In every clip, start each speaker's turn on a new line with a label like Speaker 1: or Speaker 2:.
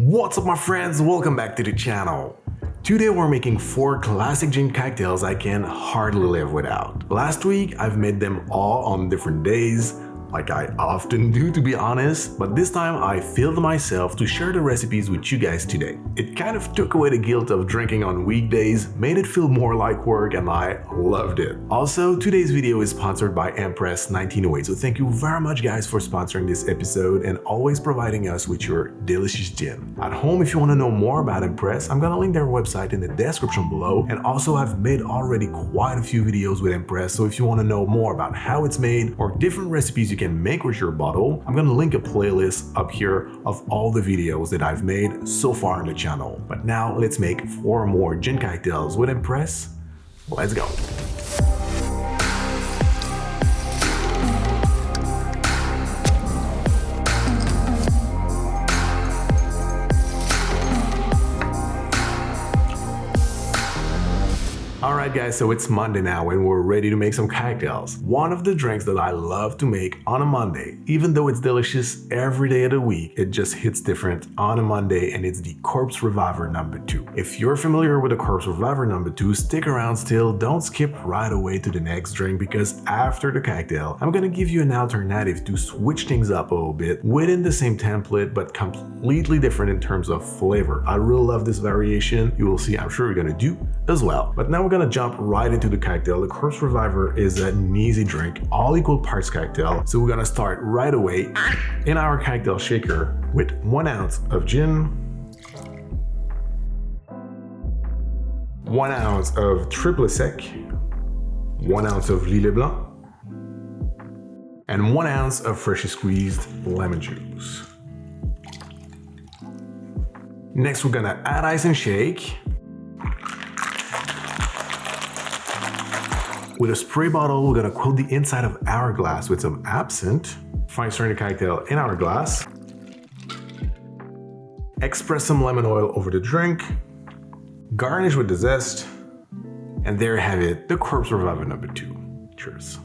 Speaker 1: What's up my friends, welcome back to the channel. Today we're making 4 classic gin cocktails I can hardly live without. Last week I've made them all on different days, like I often do to be honest, but this time I filmed myself to share the recipes with you guys today. It kind of took away the guilt of drinking on weekdays, made it feel more like work, and I loved it. Also, today's video is sponsored by Empress 1908, so thank you very much guys for sponsoring this episode and always providing us with your delicious gin. At home, if you want to know more about Empress, I'm gonna link their website in the description below, and also I've made already quite a few videos with Empress, so if you want to know more about how it's made or different recipes you can make with your bottle, I'm gonna link a playlist up here of all the videos that I've made so far on the channel. But now let's make 4 more gin cocktails with Empress. Let's go. Alright guys, so it's Monday now and we're ready to make some cocktails. One of the drinks that I love to make on a Monday, even though it's delicious every day of the week, it just hits different on a Monday, and it's the Corpse Reviver number 2. If you're familiar with the Corpse Reviver number 2, stick around still, don't skip right away to the next drink, because after the cocktail, I'm gonna give you an alternative to switch things up a little bit within the same template, but completely different in terms of flavor. I really love this variation. You will see, I'm sure you're gonna do as well. But now we're gonna jump right into the cocktail. The Corpse Reviver is an easy drink, all equal parts cocktail. So we're gonna start right away in our cocktail shaker with 1 ounce of gin, 1 ounce of triple sec, 1 ounce of lillet blanc, and 1 ounce of freshly squeezed lemon juice. Next, we're gonna add ice and shake. With a spray bottle, we're gonna coat the inside of our glass with some absinthe. Fine stirring the cocktail in our glass. Express some lemon oil over the drink. Garnish with the zest. And there you have it, the Corpse Reviver number 2. Cheers.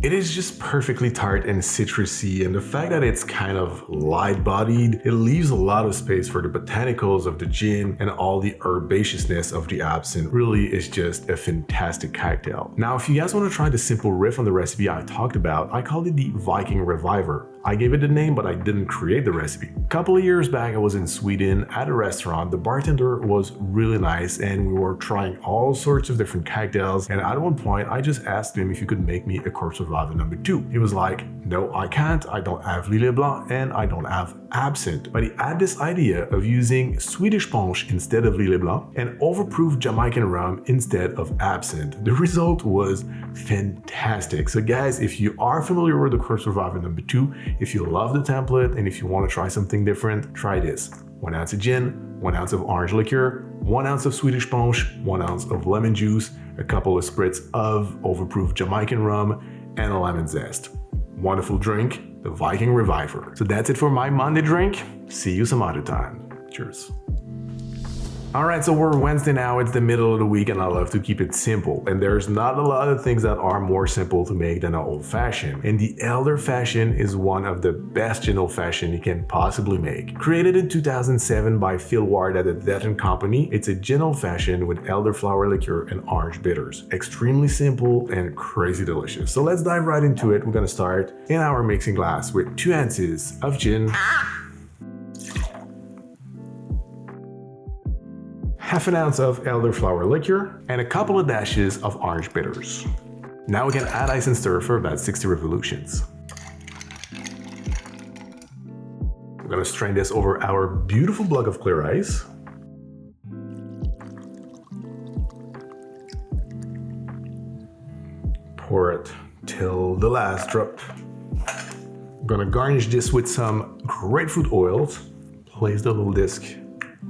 Speaker 1: It is just perfectly tart and citrusy, and the fact that it's kind of light-bodied, it leaves a lot of space for the botanicals of the gin and all the herbaceousness of the absinthe. Really is just a fantastic cocktail. Now, if you guys want to try the simple riff on the recipe I talked about, I called it the Viking Reviver. I gave it the name, but I didn't create the recipe. A couple of years back, I was in Sweden at a restaurant. The bartender was really nice and we were trying all sorts of different cocktails, and at one point I just asked him if he could make me a Corpse Reviver number 2. He was like, no, I can't, I don't have lillet blanc and I don't have absinthe. But he had this idea of using Swedish punch instead of lillet blanc and overproof Jamaican rum instead of absinthe. The result was fantastic. So guys, if you are familiar with the Corpse Reviver number 2, if you love the template and if you want to try something different, try this. 1 ounce of gin, 1 ounce of orange liqueur, 1 ounce of Swedish punch, 1 ounce of lemon juice, a couple of spritz of overproof Jamaican rum, and a lemon zest. Wonderful drink, the Viking Reviver. So that's it for my Monday drink. See you some other time. Cheers. Alright, so we're Wednesday now, it's the middle of the week and I love to keep it simple. And there's not a lot of things that are more simple to make than an old fashioned. And the Elder Fashioned is one of the best gin old fashioned you can possibly make. Created in 2007 by Phil Ward at the Death & Company, it's a gin old fashioned with elderflower liqueur and orange bitters. Extremely simple and crazy delicious. So let's dive right into it. We're gonna start in our mixing glass with 2 ounces of gin, half an ounce of elderflower liqueur, and a couple of dashes of orange bitters. Now we can add ice and stir for about 60 revolutions. We're gonna strain this over our beautiful block of clear ice. Pour it till the last drop. I'm gonna garnish this with some grapefruit oils. Place the little disc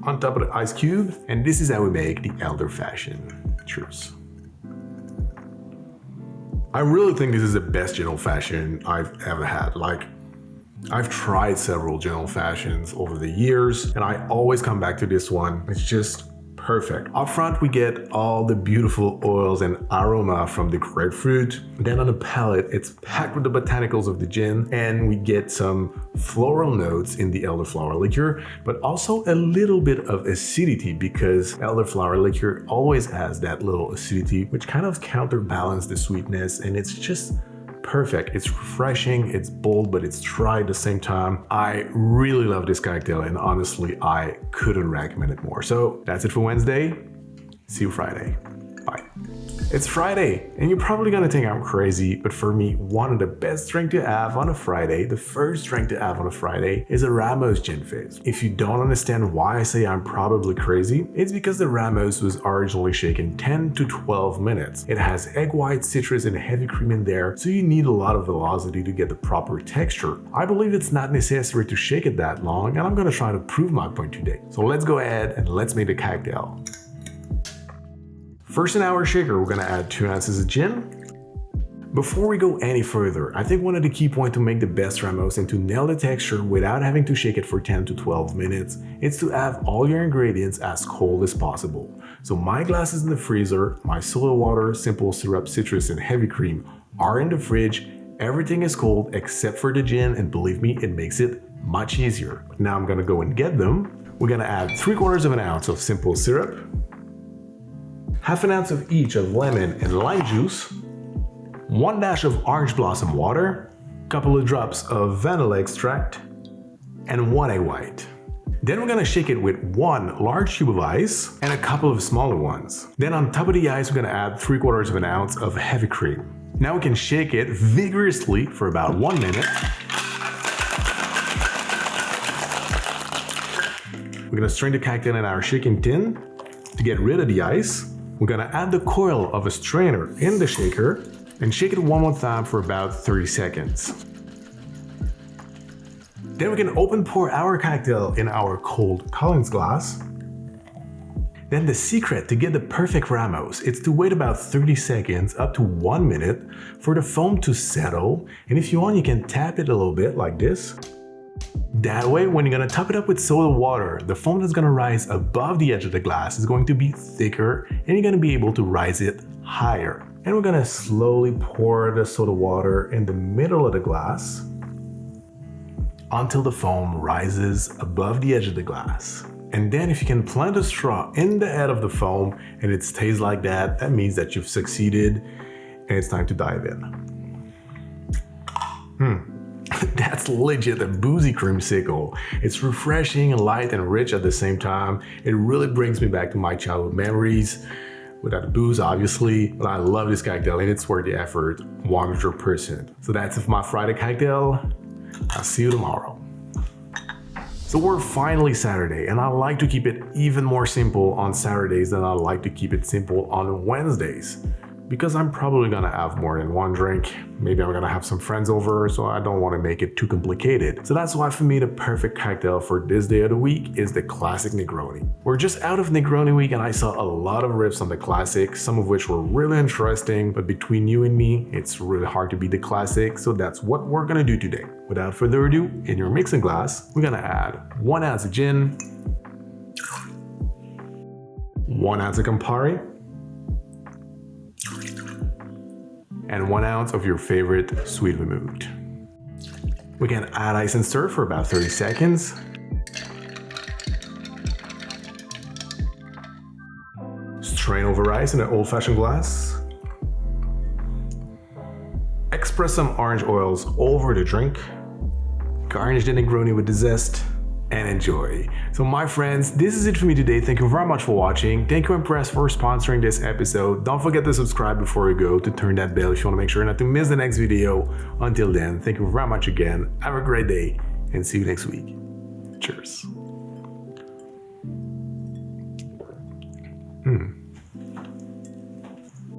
Speaker 1: on top of the ice cube, and this is how we make the Elder Fashioned. Cheers. I really think this is the best gin old fashioned I've ever had. Like, I've tried several gin old fashions over the years and I always come back to this one. It's just perfect. Up front, we get all the beautiful oils and aroma from the grapefruit. Then on the palate, it's packed with the botanicals of the gin, and we get some floral notes in the elderflower liqueur, but also a little bit of acidity because elderflower liqueur always has that little acidity, which kind of counterbalances the sweetness, and it's just perfect. It's refreshing, it's bold, but it's dry at the same time. I really love this cocktail, and honestly, I couldn't recommend it more. So that's it for Wednesday. See you Friday. Bye. It's Friday, and you're probably gonna think I'm crazy, but for me, one of the best drinks to have on a Friday, the first drink to have on a Friday, is a RAMOS Gin Fizz. If you don't understand why I say I'm probably crazy, it's because the RAMOS was originally shaken 10 to 12 minutes. It has egg white, citrus, and heavy cream in there, so you need a lot of velocity to get the proper texture. I believe it's not necessary to shake it that long, and I'm gonna try to prove my point today. So let's go ahead and let's make the cocktail. First, in our shaker, we're gonna add 2 ounces of gin. Before we go any further, I think one of the key points to make the best RAMOS and to nail the texture without having to shake it for 10 to 12 minutes is to have all your ingredients as cold as possible. So my glass is in the freezer, my soda water, simple syrup, citrus, and heavy cream are in the fridge. Everything is cold except for the gin, and believe me, it makes it much easier. Now I'm gonna go and get them. We're gonna add 3/4 of an ounce of simple syrup, 1/2 ounce of each of lemon and lime juice, 1 dash of orange blossom water, couple of drops of vanilla extract, and 1 egg white. Then we're gonna shake it with 1 large cube of ice and a couple of smaller ones. Then on top of the ice, we're gonna add 3/4 of an ounce of heavy cream. Now we can shake it vigorously for about 1 minute. We're gonna strain the cocktail in our shaking tin. To get rid of the ice, we're gonna add the coil of a strainer in the shaker and shake it one more time for about 30 seconds. Then we can open pour our cocktail in our cold Collins glass. Then the secret to get the perfect RAMOS is to wait about 30 seconds up to 1 minute for the foam to settle, and if you want, you can tap it a little bit like this. That way, when you're gonna top it up with soda water, the foam that's gonna rise above the edge of the glass is going to be thicker, and you're gonna be able to rise it higher. And we're gonna slowly pour the soda water in the middle of the glass until the foam rises above the edge of the glass. And then if you can plant a straw in the head of the foam and it stays like that, that means that you've succeeded and it's time to dive in. That's legit a boozy creamsicle. It's refreshing, light, and rich at the same time. It really brings me back to my childhood memories. Without the booze, obviously, but I love this cocktail and it's worth the effort, 100%. So that's it for my Friday cocktail. I'll see you tomorrow. So we're finally Saturday, and I like to keep it even more simple on Saturdays than I like to keep it simple on Wednesdays. Because I'm probably gonna have more than one drink. Maybe I'm gonna have some friends over, so I don't wanna make it too complicated. So that's why for me, the perfect cocktail for this day of the week is the classic Negroni. We're just out of Negroni week and I saw a lot of riffs on the classic, some of which were really interesting, but between you and me, it's really hard to beat the classic, so that's what we're gonna do today. Without further ado, in your mixing glass, we're gonna add 1 ounce of gin, 1 ounce of Campari, and 1 ounce of your favorite sweet vermouth. We can add ice and stir for about 30 seconds. Strain over ice in an old-fashioned glass. Express some orange oils over the drink. Garnish the Negroni with the zest. And enjoy. So my friends, this is it for me today. Thank you very much for watching. Thank you Impress for sponsoring this episode. Don't forget to subscribe before you go, to turn that bell if you want to make sure not to miss the next video. Until then, thank you very much again. Have a great day and see you next week. Cheers.